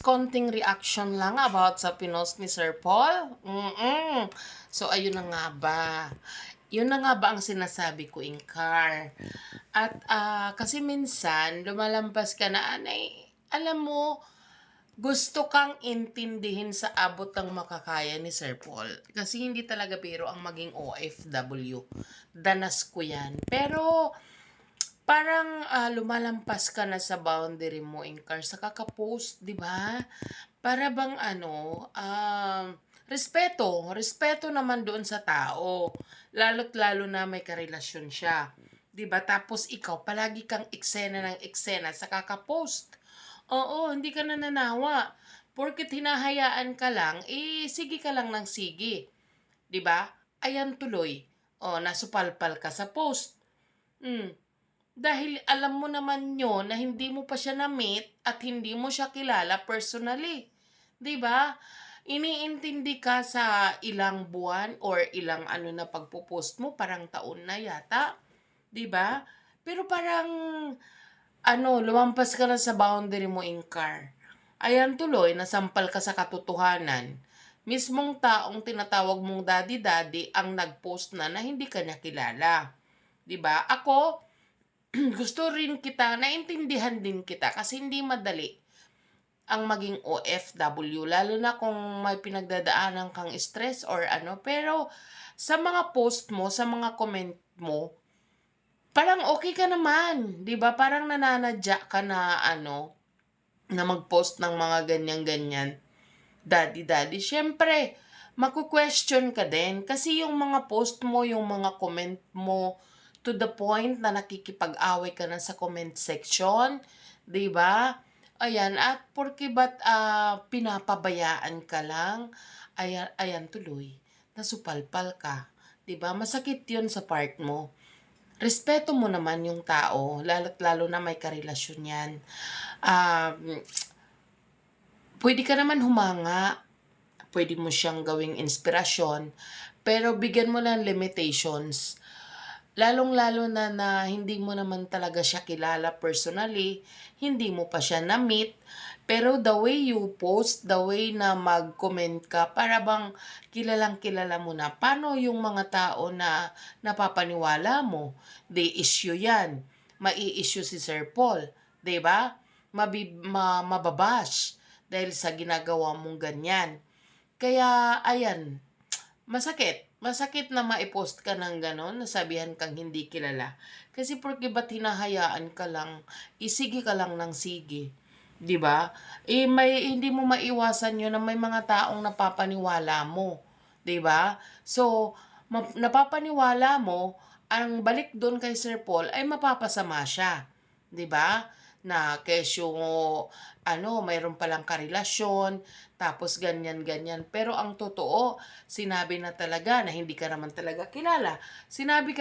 konting reaction lang about sa pinost ni Sir Paul. So, ayun na nga ba? Yun na nga ba ang sinasabi ko, Inkar? At kasi minsan, lumalampas ka na, anay, alam mo, gusto kang intindihin sa abot ng makakaya ni Sir Paul. Kasi hindi talaga biro ang maging OFW. Danas ko yan. Pero, parang lumalampas ka na sa boundary mo, Inkar, sa kakapost, di ba? Para bang respeto naman doon sa tao. Lalo't lalo na may karelasyon siya. Di ba? Tapos ikaw, palagi kang eksena ng eksena sa kakapost. Oo, hindi ka nananawa. Porket hinahayaan ka lang, sige ka lang ng sige. Di ba? Ayan tuloy. Nasupalpal ka sa post. Dahil alam mo naman yun na hindi mo pa siya na-meet at hindi mo siya kilala personally. 'Di ba? Iniintindi ka sa ilang buwan or ilang na pagpo-post mo, parang taon na yata. 'Di ba? Pero parang lumampas ka na sa boundary mo, Inkar. Ayan tuloy, nasampal ka sa katotohanan. Mismong taong tinatawag mong daddy-daddy ang nag-post na hindi ka niya kilala. 'Di ba? Ako, gusto rin kita, naintindihan din kita kasi hindi madali ang maging OFW, lalo na kung may pinagdadaanan kang stress or pero sa mga post mo, sa mga comment mo, parang okay ka naman, 'di ba? Parang nananadya ka na na mag-post ng mga ganyan-ganyan. Daddy. Syempre, maku-question ka din kasi yung mga post mo, yung mga comment mo, to the point na nakikipag-away ka na sa comment section, 'di ba? Ayan, at porque ba't pinapabayaan ka lang, ayan tuloy, nasupalpal ka. 'Di ba? Masakit 'yun sa part mo. Respeto mo naman yung tao, lalo't lalo na may karelasyon yan. Pwede ka naman humanga, pwede mo siyang gawing inspirasyon, pero bigyan mo ng limitations. Lalong-lalo na hindi mo naman talaga siya kilala personally, hindi mo pa siya na-meet, pero the way you post, the way na mag-comment ka, para bang kilalang-kilala mo na. Paano yung mga tao na napapaniwala mo? They issue yan. Mai-issue si Sir Paul. 'Di ba? Mababash dahil sa ginagawa mong ganyan. Kaya, ayan, masakit na maipost ka ng ganon, nasabihan kang hindi kilala. Kasi porque ba't hinahayaan ka lang, sige ka lang ng sige. 'Di ba? Hindi mo maiwasan 'yun na may mga taong napapaniwala mo. 'Di ba? So, napapaniwala mo, ang balik doon kay Sir Paul ay mapapasama siya. 'Di ba? Na kesyo mayroon palang karelasyon, tapos ganyan-ganyan. Pero ang totoo, sinabi na talaga na hindi ka naman talaga kilala. Sinabi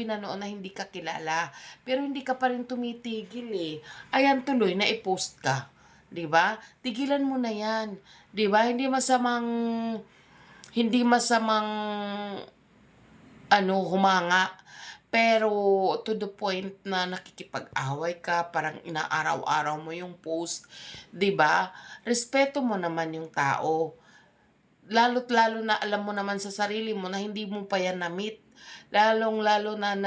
na noon na hindi ka kilala. Pero hindi ka pa rin tumitigil eh. Ayan tuloy na i-post ka. 'Di ba? Tigilan mo na 'yan. 'Di ba? Hindi masamang humanga. Pero to the point na nakikipag-away ka, parang inaaraw-araw mo yung post, 'di ba? Respeto mo naman yung tao. Lalo't lalo na alam mo naman sa sarili mo na hindi mo pa yan na-meet. Lalong-lalo na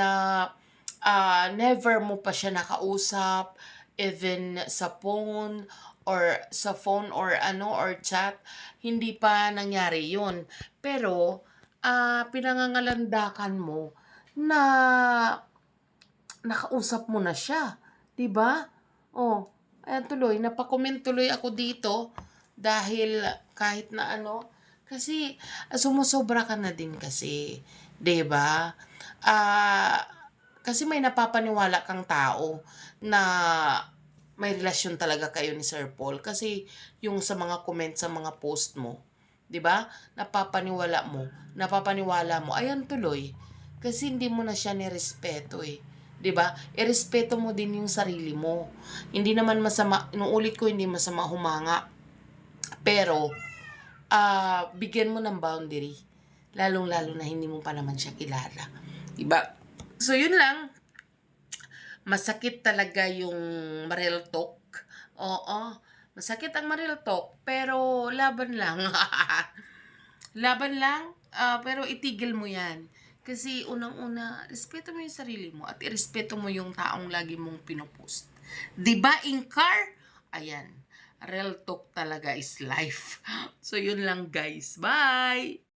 never mo pa siya nakausap, even sa phone or chat, hindi pa nangyari 'yun. Pero pinangangalandakan mo na nakausap mo na siya, 'di ba? Ayan tuloy, napakomment tuloy ako dito dahil kahit na kasi sumusobra ka na din kasi, 'di ba? Kasi may napapaniwala kang tao na may relasyon talaga kayo ni Sir Paul kasi yung sa mga comment sa mga post mo, 'di ba? Napapaniwala mo, ayan tuloy. Kasi hindi mo na siya nirespeto eh. 'Di ba? Irespeto mo din yung sarili mo. Hindi naman masama, inuulit ko, hindi masama humanga. Pero bigyan mo ng boundary. Lalong-lalo na hindi mo pa naman siya kilala. 'Di ba? So yun lang. Masakit talaga yung real talk. Oo. Masakit ang ma-real talk, pero laban lang. Laban lang, pero itigil mo yan. Kasi unang-una, respeto mo yung sarili mo at irespeto mo yung taong lagi mong pinopost. 'Di ba, Inkar? Ayan, real talk talaga is life. So, yun lang guys. Bye!